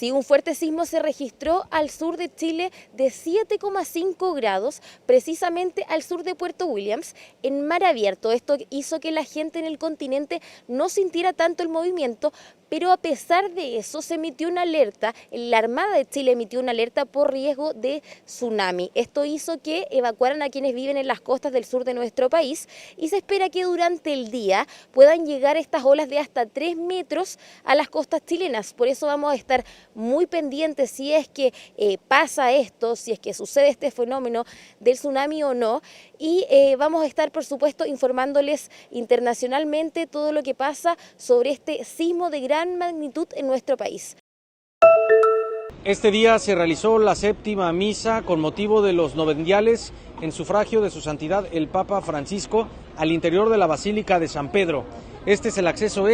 Sí, un fuerte sismo se registró al sur de Chile de 7,5 grados, precisamente al sur de Puerto Williams, en mar abierto. Esto hizo que la gente en el continente no sintiera tanto el movimiento, pero a pesar de eso se emitió una alerta, la Armada de Chile emitió una alerta por riesgo de tsunami. Esto hizo que evacuaran a quienes viven en las costas del sur de nuestro país y se espera que durante el día puedan llegar estas olas de hasta 3 metros a las costas chilenas. Por eso vamos a estar muy pendientes si es que pasa esto, si es que sucede este fenómeno del tsunami o no, y vamos a estar, por supuesto, informándoles internacionalmente todo lo que pasa sobre este sismo de gran magnitud en nuestro país. Este día se realizó la séptima misa con motivo de los novendiales en sufragio de su santidad el Papa Francisco al interior de la Basílica de San Pedro. Este es el acceso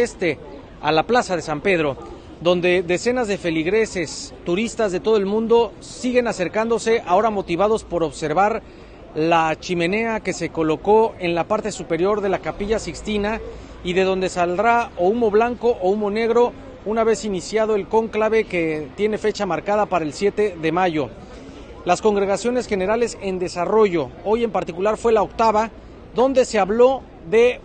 a la Plaza de San Pedro, donde decenas de feligreses, turistas de todo el mundo siguen acercándose, ahora motivados por observar la chimenea que se colocó en la parte superior de la Capilla Sixtina y de donde saldrá o humo blanco o humo negro una vez iniciado el cónclave que tiene fecha marcada para el 7 de mayo. Las congregaciones generales en desarrollo, hoy en particular fue la octava, donde se habló de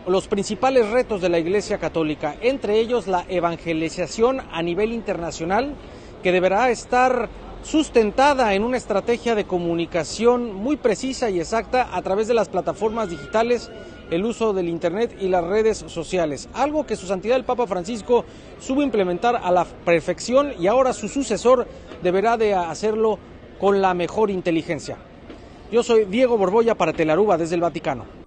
los principales retos de la Iglesia Católica, entre ellos la evangelización a nivel internacional, que deberá estar sustentada en una estrategia de comunicación muy precisa y exacta a través de las plataformas digitales, el uso del internet y las redes sociales, algo que su santidad el Papa Francisco supo implementar a la perfección y ahora su sucesor deberá de hacerlo con la mejor inteligencia. Yo soy Diego Borbolla para Telaruba desde el Vaticano.